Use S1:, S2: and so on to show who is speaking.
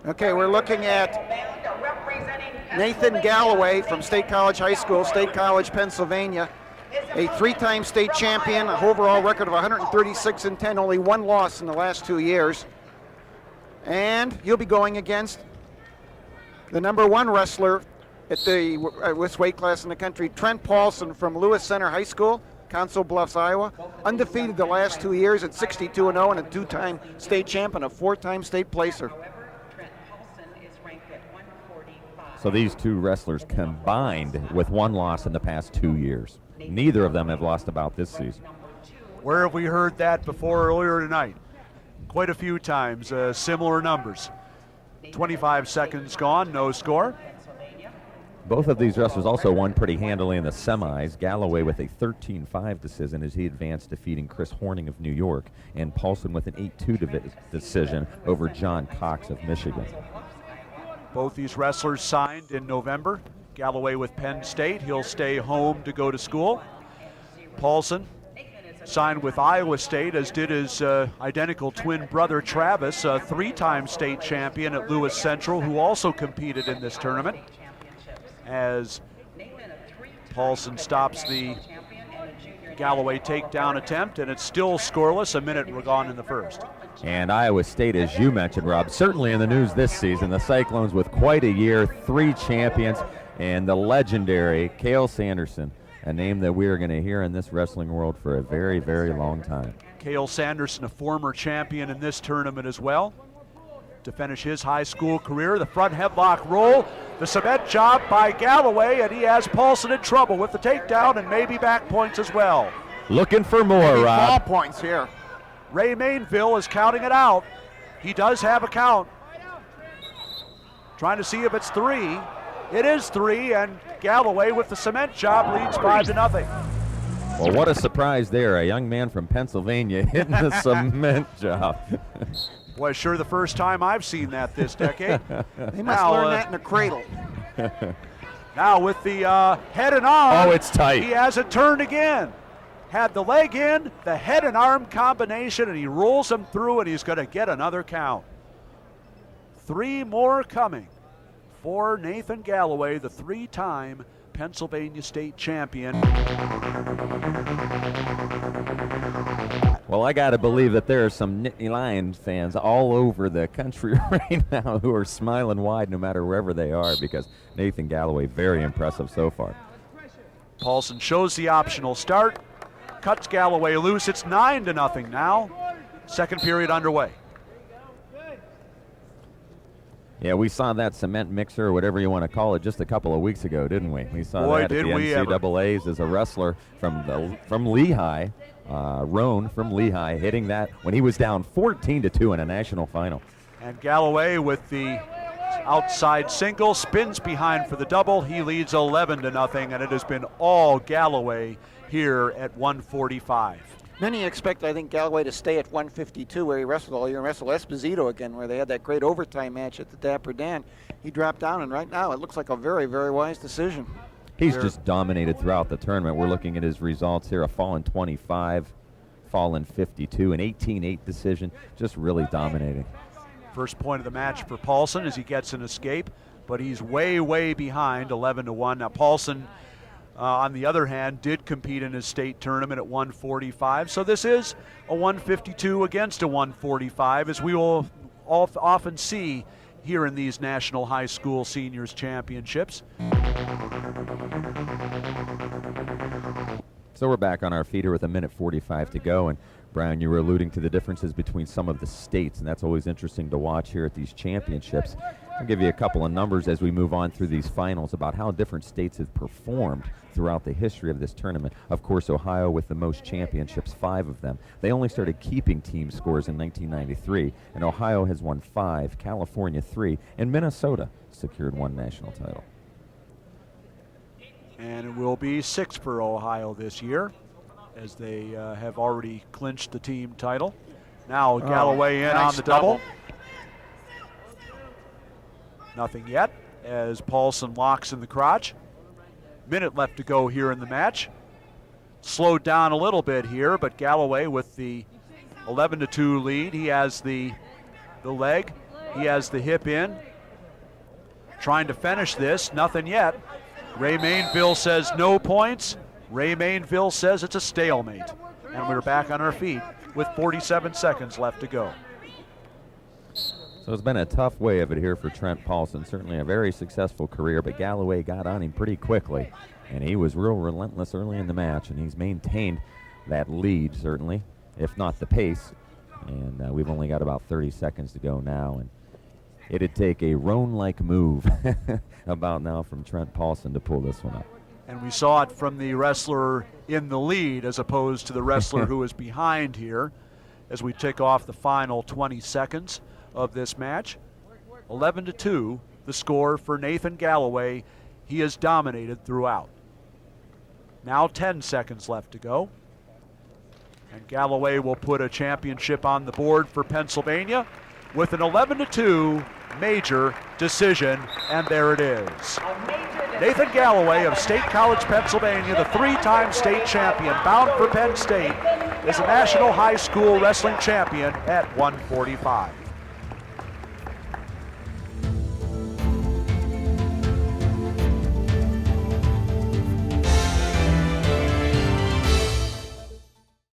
S1: Okay, we're looking at Nathan Galloway from State College High School, State College, Pennsylvania. A three-time state champion, an overall record of 136-10, only one loss in the last 2 years. And he'll be going against the number one wrestler at this weight class in the country, Trent Paulsen from Lewis Center High School, Council Bluffs, Iowa. Undefeated the last 2 years at 62-0 and a two-time state champ and a four-time state placer.
S2: So these two wrestlers combined with one loss in the past 2 years. Neither of them have lost a bout this season.
S3: Where have we heard that before earlier tonight? Quite a few times, similar numbers. 25 seconds gone, no score.
S2: Both of these wrestlers also won pretty handily in the semis. Galloway with a 13-5 decision as he advanced, defeating Chris Horning of New York, and Paulsen with an 8-2 decision over John Cox of Michigan.
S3: Both these wrestlers signed in November. Galloway with Penn State. He'll stay home to go to school. Paulsen signed with Iowa State, as did his identical twin brother Travis, a three-time state champion at Lewis Central, who also competed in this tournament. As Paulsen stops the Galloway takedown attempt, and it's still scoreless, a minute gone in the first.
S2: And Iowa State, as you mentioned, Rob, certainly in the news this season. The Cyclones with quite a year, 3 champions, and the legendary Cale Sanderson, a name that we are going to hear in this wrestling world for a very, very long time.
S3: Cale Sanderson, a former champion in this tournament as well. To finish his high school career, the front headlock roll, the cement job by Galloway, and he has Paulsen in trouble with the takedown and maybe back points as well.
S2: Looking for more,
S1: maybe
S2: Rob.
S1: Ball points here.
S3: Ray Mainville is counting it out. He does have a count. Trying to see if it's 3. It is 3, and Galloway with the cement job leads 5-0.
S2: Well, what a surprise there. A young man from Pennsylvania hitting the cement job.
S3: Boy, sure the first time I've seen that this decade.
S1: They must learn that in a cradle.
S3: Now with the head and arm.
S2: Oh, it's tight.
S3: He has it turned again. Had the leg in, the head and arm combination, and he rolls him through, and he's going to get another count. 3 more coming for Nathan Galloway, the 3-time Pennsylvania state champion.
S2: Well, I got to believe that there are some Nittany Lions fans all over the country right now who are smiling wide no matter wherever they are, because Nathan Galloway, very impressive so far.
S3: Paulsen shows the optional start, cuts Galloway loose. It's 9-0 now. Second period underway.
S2: Yeah, we saw that cement mixer, or whatever you want to call it, just a couple of weeks ago, didn't we? We saw that at the NCAAs as a wrestler from Lehigh, Roan from Lehigh, hitting that when he was down 14-2 in a national final.
S3: And Galloway with the outside single, spins behind for the double. He leads 11-0, and it has been all Galloway here at 145.
S1: Many expect, I think, Galloway to stay at 152 where he wrestled all year and wrestle Esposito again, where they had that great overtime match at the Dapper Dan. He dropped down, and right now it looks like a very, very wise decision.
S2: He's just dominated throughout the tournament. We're looking at his results here, a fallen 25, fallen 52, an 18-8 decision, just really dominating.
S3: First point of the match for Paulsen as he gets an escape, but he's way, way behind, 11-1. Now Paulsen, on the other hand, did compete in his state tournament at 145. So this is a 152 against a 145, as we will often see here in these National High School Seniors Championships.
S2: So we're back on our feet here with a minute 45 to go. And Brian, you were alluding to the differences between some of the states, and that's always interesting to watch here at these championships. I'll give you a couple of numbers as we move on through these finals about how different states have performed throughout the history of this tournament. Of course, Ohio with the most championships, 5 of them. They only started keeping team scores in 1993, and Ohio has won 5, California 3, and Minnesota secured 1 national title.
S3: And it will be 6 for Ohio this year, as they have already clinched the team title. Now Galloway in on the double. Nothing yet, as Paulsen locks in the crotch. Minute left to go here in the match. Slowed down a little bit here, but Galloway with the 11-2 lead. He has the leg He has the hip in. Trying to finish this, nothing yet. Ray Mainville says no points. Ray Mainville says it's a stalemate. And we're back on our feet with 47 seconds left to go.
S2: So it's been a tough way of it here for Trent Paulsen. Certainly a very successful career, but Galloway got on him pretty quickly. And he was real relentless early in the match, and he's maintained that lead, certainly, if not the pace. And we've only got about 30 seconds to go now. And it'd take a Roan-like move about now from Trent Paulsen to pull this one up.
S3: And we saw it from the wrestler in the lead as opposed to the wrestler who is behind here as we tick off the final 20 seconds of this match. 11-2, the score for Nathan Galloway. He has dominated throughout. Now 10 seconds left to go. And Galloway will put a championship on the board for Pennsylvania with an 11-2 major decision, and there it is. Nathan Galloway of State College, Pennsylvania, the three-time state champion, bound for Penn State, is a national high school wrestling champion at 145.